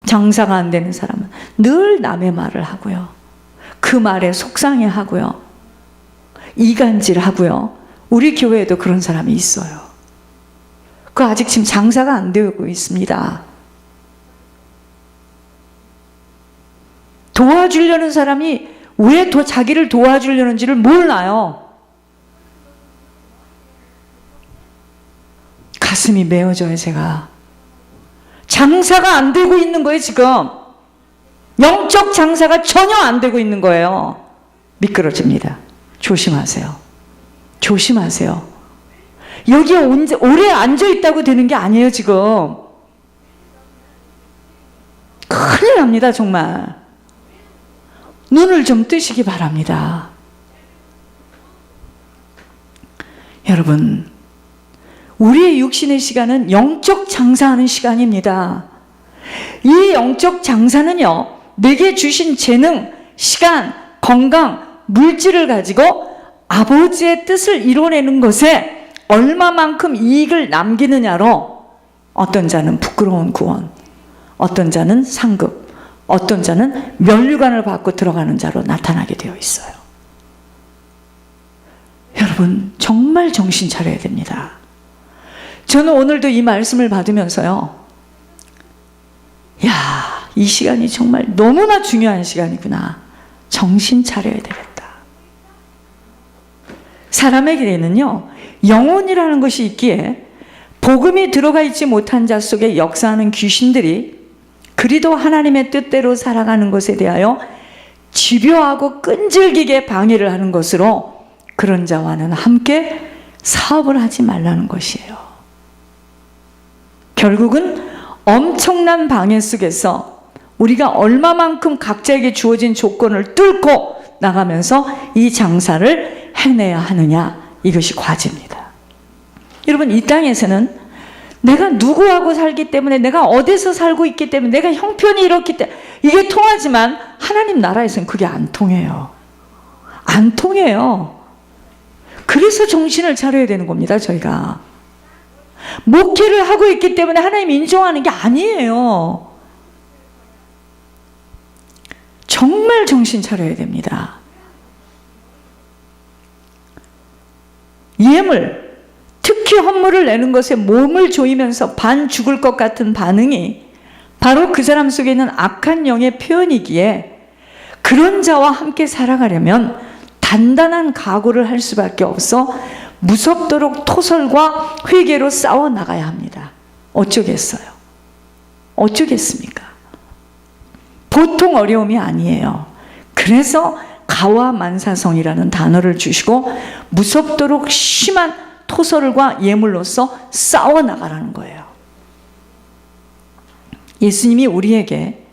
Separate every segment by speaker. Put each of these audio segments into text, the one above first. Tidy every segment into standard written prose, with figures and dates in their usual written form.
Speaker 1: 장사가 안 되는 사람은 늘 남의 말을 하고요. 그 말에 속상해하고요. 이간질하고요. 우리 교회에도 그런 사람이 있어요. 그 아직 지금 장사가 안 되고 있습니다. 도와주려는 사람이 왜 자기를 도와주려는지를 몰라요. 가슴이 메어져요, 제가. 장사가 안 되고 있는 거예요, 지금. 영적 장사가 전혀 안 되고 있는 거예요. 미끄러집니다. 조심하세요. 조심하세요. 여기에 오래 앉아있다고 되는 게 아니에요, 지금. 큰일 납니다, 정말. 눈을 좀 뜨시기 바랍니다. 여러분, 우리의 육신의 시간은 영적 장사하는 시간입니다. 이 영적 장사는요, 내게 주신 재능, 시간, 건강, 물질을 가지고 아버지의 뜻을 이뤄내는 것에 얼마만큼 이익을 남기느냐로 어떤 자는 부끄러운 구원, 어떤 자는 상급, 어떤 자는 면류관을 받고 들어가는 자로 나타나게 되어 있어요. 여러분, 정말 정신 차려야 됩니다. 저는 오늘도 이 말씀을 받으면서요, 이 시간이 정말 너무나 중요한 시간이구나. 정신 차려야 되겠다. 사람에게는요, 영혼이라는 것이 있기에 복음이 들어가 있지 못한 자 속에 역사하는 귀신들이 그리도 하나님의 뜻대로 살아가는 것에 대하여 집요하고 끈질기게 방해를 하는 것으로 그런 자와는 함께 사업을 하지 말라는 것이에요. 결국은 엄청난 방해 속에서 우리가 얼마만큼 각자에게 주어진 조건을 뚫고 나가면서 이 장사를 해내야 하느냐, 이것이 과제입니다. 여러분, 이 땅에서는 내가 누구하고 살기 때문에, 내가 어디서 살고 있기 때문에, 내가 형편이 이렇기 때문에 이게 통하지만 하나님 나라에서는 그게 안 통해요. 안 통해요. 그래서 정신을 차려야 되는 겁니다, 저희가. 목회를 하고 있기 때문에 하나님 인정하는 게 아니에요. 정말 정신 차려야 됩니다. 예물, 특히 헌물을 내는 것에 몸을 조이면서 반 죽을 것 같은 반응이 바로 그 사람 속에 있는 악한 영의 표현이기에 그런 자와 함께 살아가려면 단단한 각오를 할 수밖에 없어 무섭도록 토설과 회개로 싸워 나가야 합니다. 어쩌겠어요? 어쩌겠습니까? 보통 어려움이 아니에요. 그래서 가와만사성이라는 단어를 주시고 무섭도록 심한 토설과 예물로서 싸워 나가라는 거예요. 예수님이 우리에게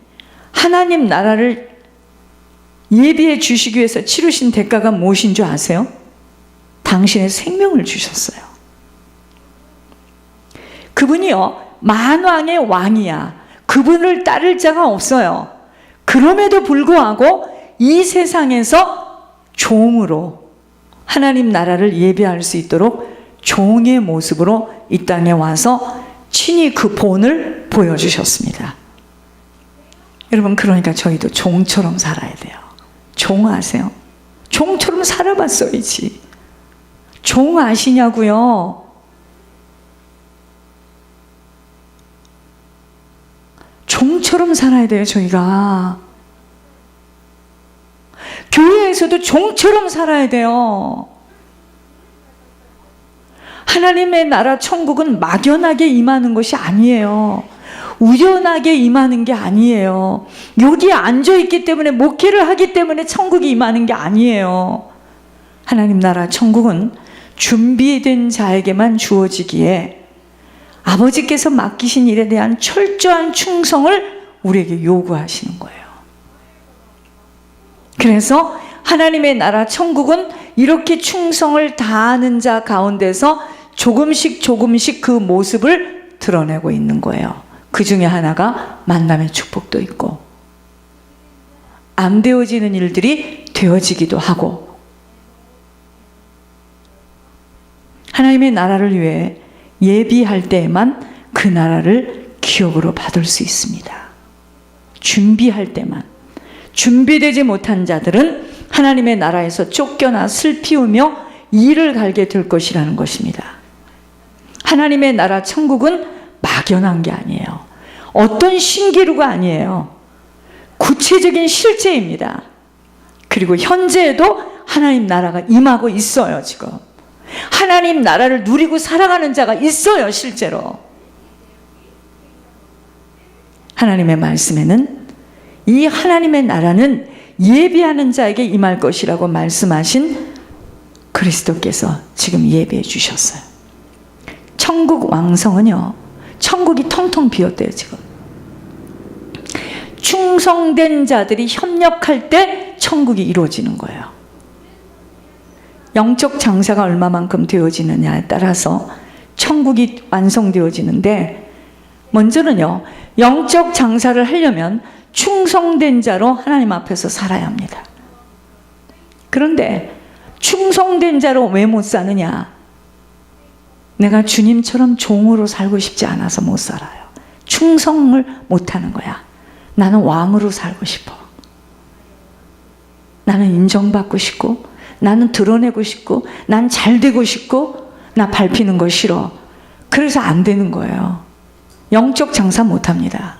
Speaker 1: 하나님 나라를 예비해 주시기 위해서 치르신 대가가 무엇인 줄 아세요? 당신의 생명을 주셨어요. 그분이요, 만왕의 왕이야. 그분을 따를 자가 없어요. 그럼에도 불구하고 이 세상에서 종으로 하나님 나라를 예비할 수 있도록 종의 모습으로 이 땅에 와서 친히 그 본을 보여주셨습니다. 여러분, 그러니까 저희도 종처럼 살아야 돼요. 종 아세요? 종처럼 살아봤어야지. 종 아시냐고요? 종처럼 살아야 돼요, 저희가. 교회에서도 종처럼 살아야 돼요. 하나님의 나라 천국은 막연하게 임하는 것이 아니에요. 우연하게 임하는 게 아니에요. 여기에 앉아있기 때문에, 목회를 하기 때문에 천국이 임하는 게 아니에요. 하나님 나라 천국은 준비된 자에게만 주어지기에 아버지께서 맡기신 일에 대한 철저한 충성을 우리에게 요구하시는 거예요. 그래서 하나님의 나라 천국은 이렇게 충성을 다하는 자 가운데서 조금씩 조금씩 그 모습을 드러내고 있는 거예요. 그 중에 하나가 만남의 축복도 있고, 안 되어지는 일들이 되어지기도 하고, 하나님의 나라를 위해 예비할 때에만 그 나라를 기업으로 받을 수 있습니다. 준비할 때만, 준비되지 못한 자들은 하나님의 나라에서 쫓겨나 슬피우며 이를 갈게 될 것이라는 것입니다. 하나님의 나라 천국은 막연한 게 아니에요. 어떤 신기루가 아니에요. 구체적인 실제입니다. 그리고 현재에도 하나님 나라가 임하고 있어요. 지금 하나님 나라를 누리고 살아가는 자가 있어요. 실제로 하나님의 말씀에는 이 하나님의 나라는 예비하는 자에게 임할 것이라고 말씀하신 그리스도께서 지금 예비해 주셨어요. 천국 왕성은요, 천국이 텅텅 비었대요. 지금 충성된 자들이 협력할 때 천국이 이루어지는 거예요. 영적 장사가 얼마만큼 되어지느냐에 따라서 천국이 완성되어지는데, 먼저는요, 영적 장사를 하려면 충성된 자로 하나님 앞에서 살아야 합니다. 그런데 충성된 자로 왜 못 사느냐? 내가 주님처럼 종으로 살고 싶지 않아서 못 살아요. 충성을 못 하는 거야. 나는 왕으로 살고 싶어. 나는 인정받고 싶고, 나는 드러내고 싶고, 난 잘 되고 싶고, 나 밟히는 거 싫어. 그래서 안 되는 거예요. 영적 장사 못 합니다.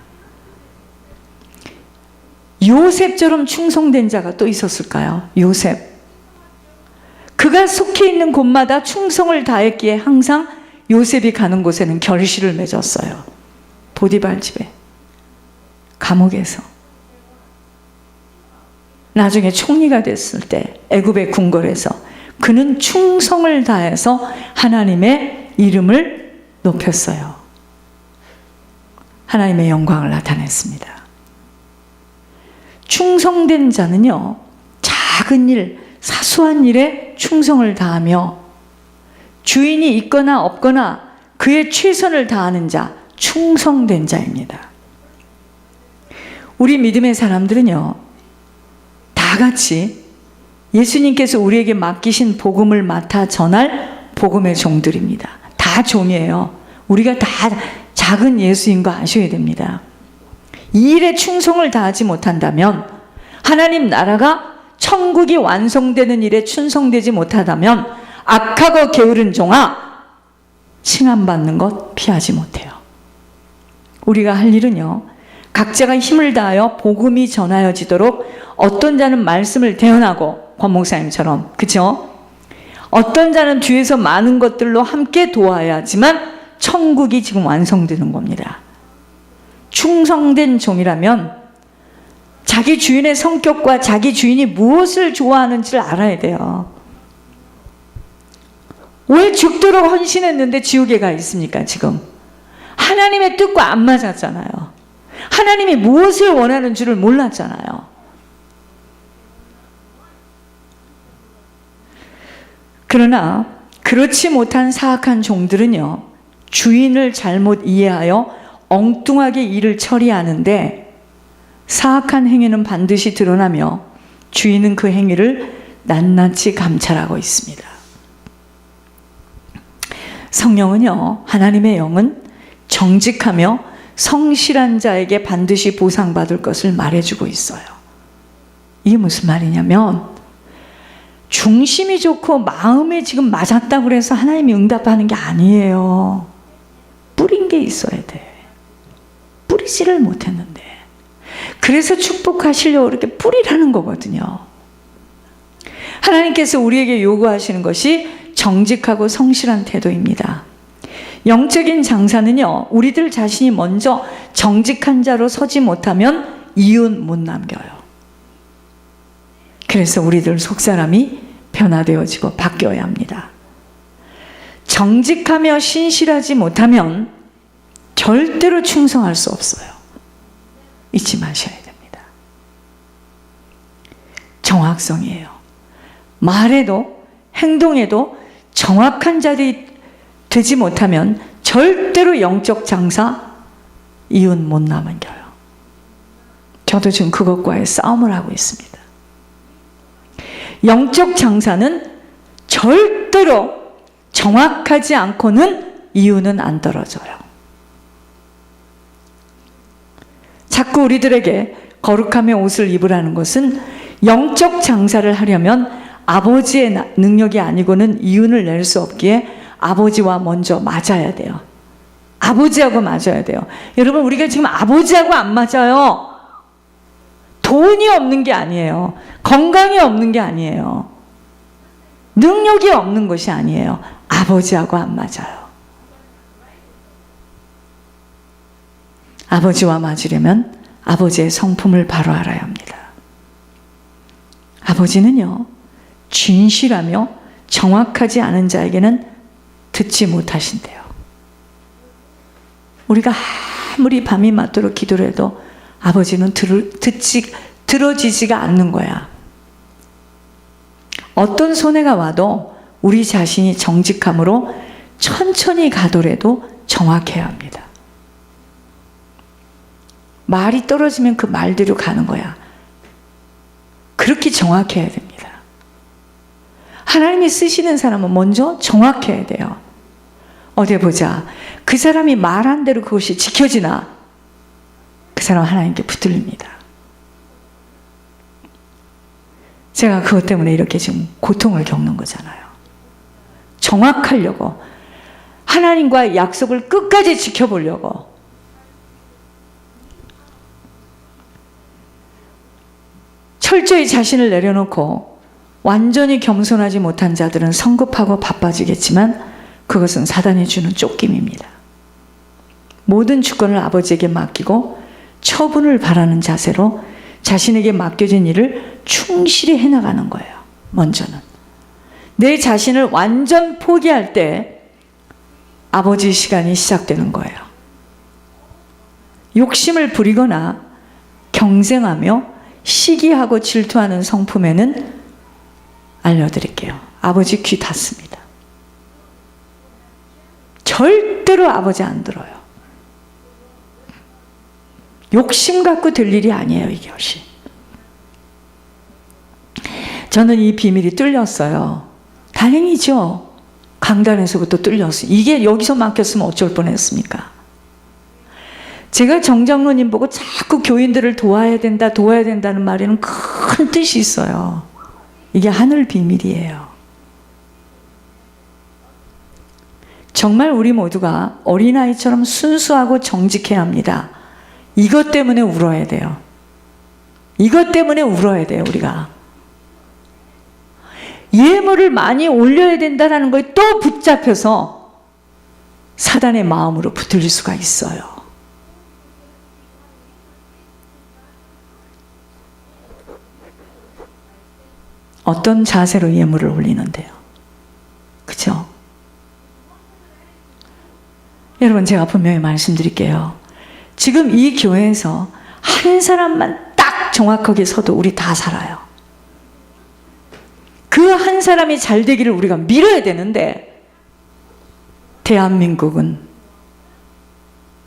Speaker 1: 요셉처럼 충성된 자가 또 있었을까요? 요셉. 그가 속해 있는 곳마다 충성을 다했기에 항상 요셉이 가는 곳에는 결실을 맺었어요. 보디발 집에, 감옥에서. 나중에 총리가 됐을 때 애굽의 궁궐에서 그는 충성을 다해서 하나님의 이름을 높였어요. 하나님의 영광을 나타냈습니다. 충성된 자는요, 작은 일, 사소한 일에 충성을 다하며 주인이 있거나 없거나 그의 최선을 다하는 자, 충성된 자입니다. 우리 믿음의 사람들은요, 다 같이 예수님께서 우리에게 맡기신 복음을 맡아 전할 복음의 종들입니다. 다 종이에요. 우리가 다 작은 예수인 거 아셔야 됩니다. 이 일에 충성을 다하지 못한다면, 하나님 나라가 천국이 완성되는 일에 충성되지 못하다면, 악하고 게으른 종아, 칭함받는 것 피하지 못해요. 우리가 할 일은요, 각자가 힘을 다하여 복음이 전하여지도록, 어떤 자는 말씀을 대언하고, 권 목사님처럼, 그죠? 어떤 자는 뒤에서 많은 것들로 함께 도와야지만 천국이 지금 완성되는 겁니다. 충성된 종이라면 자기 주인의 성격과 자기 주인이 무엇을 좋아하는지를 알아야 돼요. 왜 죽도록 헌신했는데 지옥에 가 있습니까? 지금 하나님의 뜻과 안 맞았잖아요. 하나님이 무엇을 원하는 줄을 몰랐잖아요. 그러나 그렇지 못한 사악한 종들은요, 주인을 잘못 이해하여 엉뚱하게 일을 처리하는데, 사악한 행위는 반드시 드러나며 주인은 그 행위를 낱낱이 감찰하고 있습니다. 성령은요, 하나님의 영은 정직하며 성실한 자에게 반드시 보상받을 것을 말해주고 있어요. 이게 무슨 말이냐면, 중심이 좋고 마음에 지금 맞았다고 그래서 하나님이 응답하는 게 아니에요. 뿌린 게 있어야 돼. 뿌리지를 못했는데. 그래서 축복하시려고 이렇게 뿌리라는 거거든요. 하나님께서 우리에게 요구하시는 것이 정직하고 성실한 태도입니다. 영적인 장사는요, 우리들 자신이 먼저 정직한 자로 서지 못하면 이웃 못 남겨요. 그래서 우리들 속사람이 변화되어지고 바뀌어야 합니다. 정직하며 신실하지 못하면 절대로 충성할 수 없어요. 잊지 마셔야 됩니다. 정확성이에요. 말에도 행동에도 정확한 자들이 되지 못하면 절대로 영적 장사 이웃 못 남겨요. 저도 지금 그것과의 싸움을 하고 있습니다. 영적 장사는 절대로 정확하지 않고는 이유는 안 떨어져요. 자꾸 자꾸 우리들에게 거룩함의 옷을 입으라는 것은 영적 장사를 하려면 아버지의 능력이 아니고는 이윤을 낼 수 없기에 아버지와 먼저 맞아야 돼요. 아버지하고 맞아야 돼요. 여러분, 우리가 지금 아버지하고 안 맞아요. 돈이 없는 게 아니에요. 건강이 없는 게 아니에요. 능력이 없는 것이 아니에요. 아버지하고 안 맞아요. 아버지와 맞으려면 아버지의 성품을 바로 알아야 합니다. 아버지는요, 진실하며 정확하지 않은 자에게는 듣지 못하신대요. 우리가 아무리 밤이 맞도록 기도를 해도 아버지는 들어지지가 않는 거야. 어떤 손해가 와도 우리 자신이 정직함으로 천천히 가더라도 정확해야 합니다. 말이 떨어지면 그 말대로 가는 거야. 그렇게 정확해야 됩니다. 하나님이 쓰시는 사람은 먼저 정확해야 돼요. 어디 보자. 그 사람이 말한 대로 그것이 지켜지나? 그 사람 하나님께 붙들립니다. 제가 그것 때문에 이렇게 지금 고통을 겪는 거잖아요. 정확하려고, 하나님과의 약속을 끝까지 지켜보려고. 철저히 자신을 내려놓고 완전히 겸손하지 못한 자들은 성급하고 바빠지겠지만 그것은 사단이 주는 쫓김입니다. 모든 주권을 아버지에게 맡기고 처분을 바라는 자세로 자신에게 맡겨진 일을 충실히 해나가는 거예요. 먼저는 내 자신을 완전 포기할 때 아버지의 시간이 시작되는 거예요. 욕심을 부리거나 경쟁하며 시기하고 질투하는 성품에는 알려드릴게요. 아버지 귀 닫습니다. 절대로 아버지 안 들어요. 욕심 갖고 될 일이 아니에요, 이것이. 저는 이 비밀이 뚫렸어요. 다행이죠. 강단에서부터 뚫렸어요. 이게 여기서 막혔으면 어쩔 뻔했습니까? 제가 정장로님 보고 자꾸 교인들을 도와야 된다는 말에는 큰 뜻이 있어요. 이게 하늘 비밀이에요. 정말 우리 모두가 어린아이처럼 순수하고 정직해야 합니다. 이것 때문에 울어야 돼요. 이것 때문에 울어야 돼요, 우리가. 예물을 많이 올려야 된다는 거에 또 붙잡혀서 사단의 마음으로 붙들릴 수가 있어요. 어떤 자세로 예물을 올리는데요? 그죠? 여러분, 제가 분명히 말씀드릴게요. 지금 이 교회에서 한 사람만 딱 정확하게 서도 우리 다 살아요. 그 한 사람이 잘 되기를 우리가 밀어야 되는데, 대한민국은,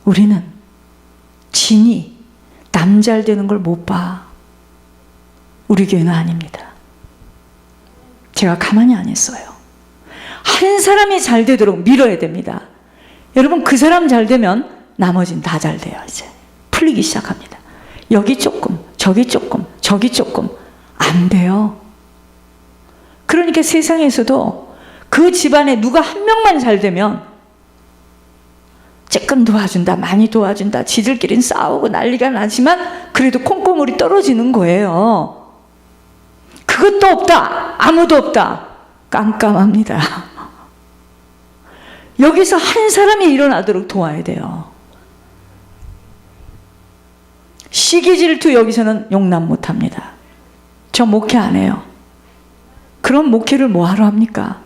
Speaker 1: 우리는 진이 남 잘 되는 걸 못 봐. 우리 교회는 아닙니다. 제가 가만히 안 있어요. 한 사람이 잘 되도록 밀어야 됩니다. 여러분, 그 사람 잘 되면 나머지는 다 잘 돼요. 이제 풀리기 시작합니다. 여기 조금, 저기 조금, 저기 조금 안 돼요. 그러니까 세상에서도 그 집안에 누가 한 명만 잘 되면 조금 도와준다, 많이 도와준다, 지들끼리는 싸우고 난리가 나지만 그래도 콩고물이 떨어지는 거예요. 그것도 없다, 아무도 없다, 깜깜합니다. 여기서 한 사람이 일어나도록 도와야 돼요. 시기 질투 여기서는 용납 못합니다. 저 목회 안 해요. 그런 목회를 뭐하러 합니까?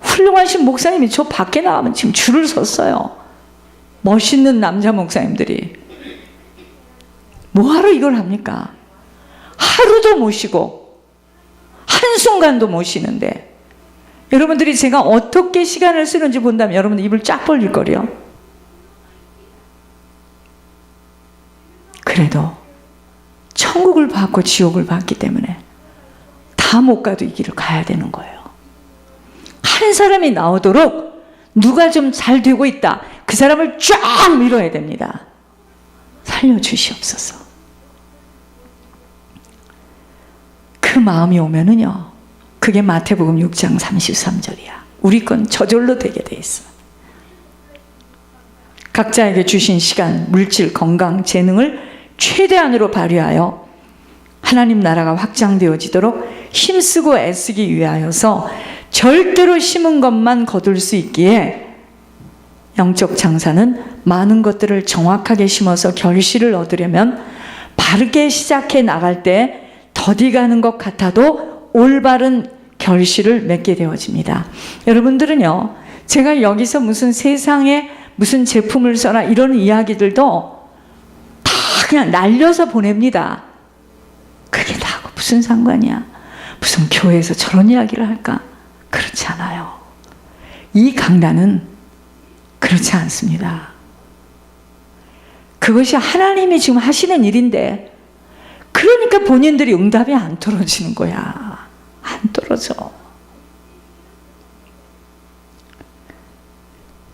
Speaker 1: 훌륭하신 목사님이 저 밖에 나가면 지금 줄을 섰어요. 멋있는 남자 목사님들이. 뭐하러 이걸 합니까? 하루도 못 쉬고 한순간도 못 쉬는데, 여러분들이 제가 어떻게 시간을 쓰는지 본다면 여러분들 입을 쫙 벌릴 거래요. 그래도 천국을 받고 지옥을 받기 때문에 다 못 가도 이 길을 가야 되는 거예요. 한 사람이 나오도록 누가 좀 잘 되고 있다, 그 사람을 쫙 밀어야 됩니다. 살려주시옵소서. 그 마음이 오면은요, 그게 마태복음 6장 33절이야. 우리 건 저절로 되게 돼 있어. 각자에게 주신 시간, 물질, 건강, 재능을 최대한으로 발휘하여 하나님 나라가 확장되어지도록 힘쓰고 애쓰기 위하여서 절대로 심은 것만 거둘 수 있기에 영적 장사는 많은 것들을 정확하게 심어서 결실을 얻으려면 바르게 시작해 나갈 때 더디 가는 것 같아도 올바른 결실을 맺게 되어집니다. 여러분들은요, 제가 여기서 무슨 세상에 무슨 제품을 써라 이런 이야기들도 다 그냥 날려서 보냅니다. 그게 나하고 무슨 상관이야? 무슨 교회에서 저런 이야기를 할까? 그렇지 않아요. 이 강단은 그렇지 않습니다. 그것이 하나님이 지금 하시는 일인데, 그러니까 본인들이 응답이 안 떨어지는 거야. 안 떨어져.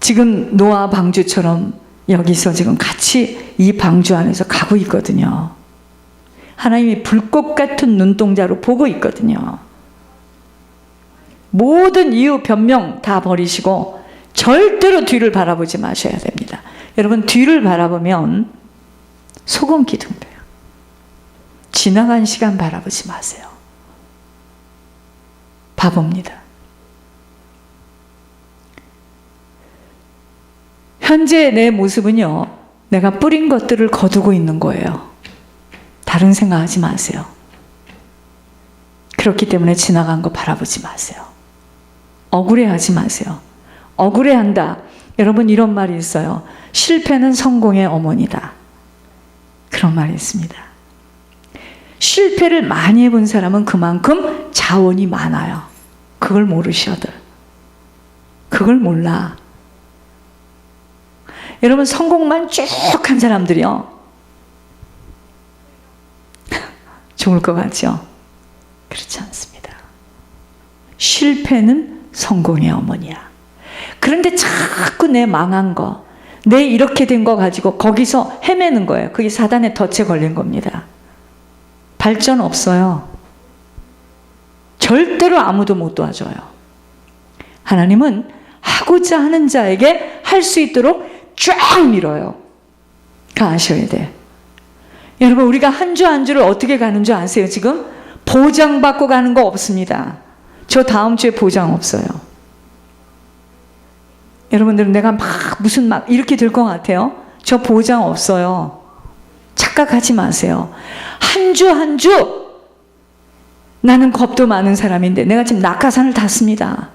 Speaker 1: 지금 노아 방주처럼 여기서 지금 같이 이 방주 안에서 가고 있거든요. 하나님이 불꽃 같은 눈동자로 보고 있거든요. 모든 이유 변명 다 버리시고 절대로 뒤를 바라보지 마셔야 됩니다. 여러분, 뒤를 바라보면 소금 기둥 돼요. 지나간 시간 바라보지 마세요. 바보입니다. 현재 내 모습은요, 내가 뿌린 것들을 거두고 있는 거예요. 다른 생각하지 마세요. 그렇기 때문에 지나간 거 바라보지 마세요. 억울해하지 마세요. 억울해한다. 여러분, 이런 말이 있어요. 실패는 성공의 어머니다. 그런 말이 있습니다. 실패를 많이 해본 사람은 그만큼 자원이 많아요. 그걸 모르셔들. 그걸 몰라. 여러분, 성공만 쭉 한 사람들이요, 좋을 것 같죠? 그렇지 않습니다. 실패는 성공의 어머니야. 그런데 자꾸 내 망한 거, 내 이렇게 된 거 가지고 거기서 헤매는 거예요. 그게 사단의 덫에 걸린 겁니다. 발전 없어요. 절대로 아무도 못 도와줘요. 하나님은 하고자 하는 자에게 할 수 있도록 쫙 밀어요. 그거 아셔야 돼. 여러분, 우리가 한 주 한 주를 어떻게 가는 줄 아세요? 지금 보장받고 가는 거 없습니다. 저 다음 주에 보장 없어요. 여러분들은 내가 무슨 이렇게 될 것 같아요? 저 보장 없어요. 착각하지 마세요. 한 주 한 주 나는 겁도 많은 사람인데 내가 지금 낙하산을 탔습니다.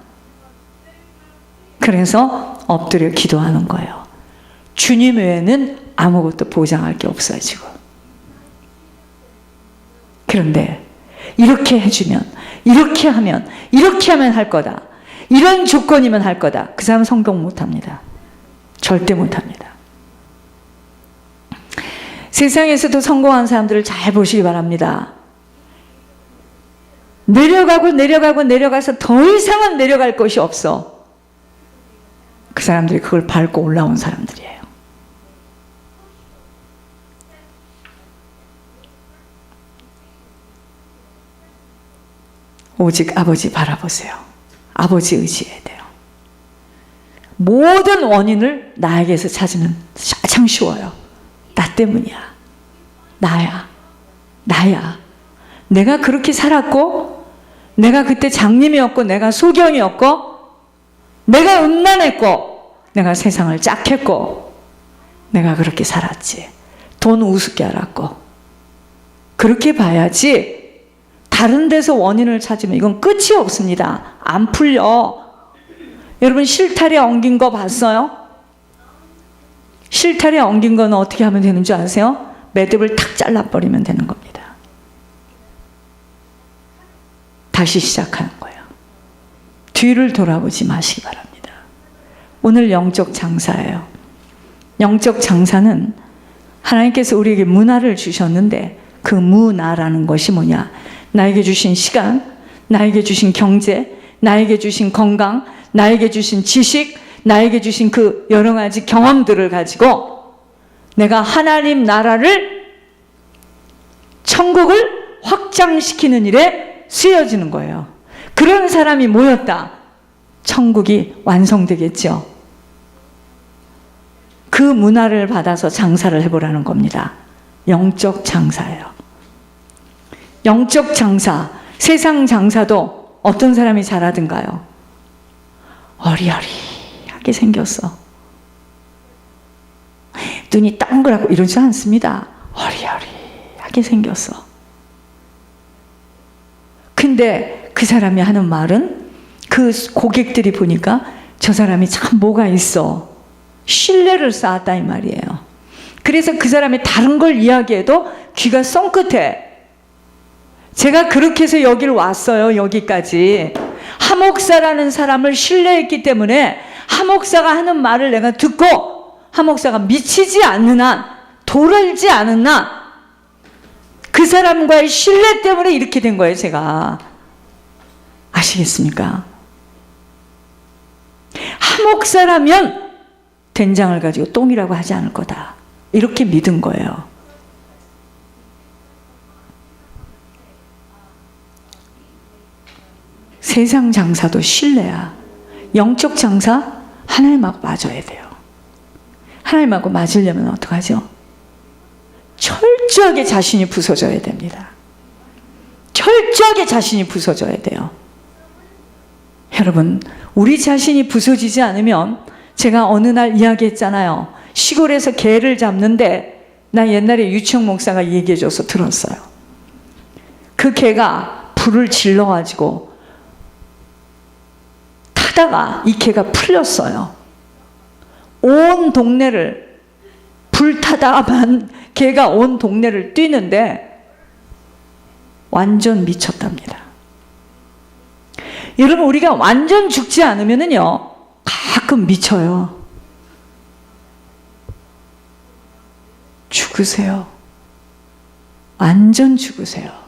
Speaker 1: 그래서 엎드려 기도하는 거예요. 주님 외에는 아무것도 보장할 게 없어요, 지금. 그런데 이렇게 해주면, 이렇게 하면 할 거다. 이런 조건이면 할 거다. 그 사람 성공 못합니다. 절대 못합니다. 세상에서도 성공한 사람들을 잘 보시기 바랍니다. 내려가서 더 이상은 내려갈 곳이 없어. 그 사람들이 그걸 밟고 올라온 사람들이에요. 오직 아버지 바라보세요. 아버지 의지해야 돼요. 모든 원인을 나에게서 찾으면 참 쉬워요. 나 때문이야. 나야. 내가 그렇게 살았고, 내가 그때 장님이었고, 내가 소경이었고, 내가 음란했고, 내가 세상을 짝했고, 내가 그렇게 살았지. 돈 우습게 알았고. 그렇게 봐야지. 다른 데서 원인을 찾으면 이건 끝이 없습니다. 안 풀려. 여러분, 실타래 엉긴 거 봤어요? 실타래 엉긴 거는 어떻게 하면 되는 줄 아세요? 매듭을 탁 잘라버리면 되는 겁니다. 다시 시작하는 거예요. 뒤를 돌아보지 마시기 바랍니다. 오늘 영적 장사예요. 영적 장사는 하나님께서 우리에게 문화를 주셨는데, 그 문화라는 것이 뭐냐? 나에게 주신 시간, 나에게 주신 경제, 나에게 주신 건강, 나에게 주신 지식, 나에게 주신 그 여러 가지 경험들을 가지고 내가 하나님 나라를, 천국을 확장시키는 일에 쓰여지는 거예요. 그런 사람이 모였다. 천국이 완성되겠죠. 그 문화를 받아서 장사를 해보라는 겁니다. 영적 장사예요. 영적 장사, 세상 장사도 어떤 사람이 잘하든가요? 어리어리하게 생겼어. 눈이 동그랗고 이러지 않습니다. 어리어리하게 생겼어. 근데 그 사람이 하는 말은, 그 고객들이 보니까 저 사람이 참 뭐가 있어. 신뢰를 쌓았다 이 말이에요. 그래서 그 사람이 다른 걸 이야기해도 귀가 쫑긋해. 제가 그렇게 해서 여기를 왔어요. 여기까지. 하 목사라는 사람을 신뢰했기 때문에 하 목사가 하는 말을 내가 듣고, 하 목사가 미치지 않는 한, 도랄지 않은 한, 그 사람과의 신뢰 때문에 이렇게 된 거예요. 제가. 아시겠습니까? 하 목사라면 된장을 가지고 똥이라고 하지 않을 거다. 이렇게 믿은 거예요. 세상 장사도 신뢰야. 영적 장사, 하나님하고 맞아야 돼요. 하나님하고 맞으려면 어떡하죠? 철저하게 자신이 부서져야 됩니다. 철저하게 자신이 부서져야 돼요. 여러분, 우리 자신이 부서지지 않으면, 제가 어느 날 이야기했잖아요. 시골에서 개를 잡는데, 나 옛날에 유치영 목사가 얘기해줘서 들었어요. 그 개가 불을 질러가지고 타다가 이 개가 풀렸어요. 온 동네를, 불 타다만 개가 온 동네를 뛰는데 완전 미쳤답니다. 여러분, 우리가 완전 죽지 않으면요 가끔 미쳐요. 죽으세요. 완전 죽으세요.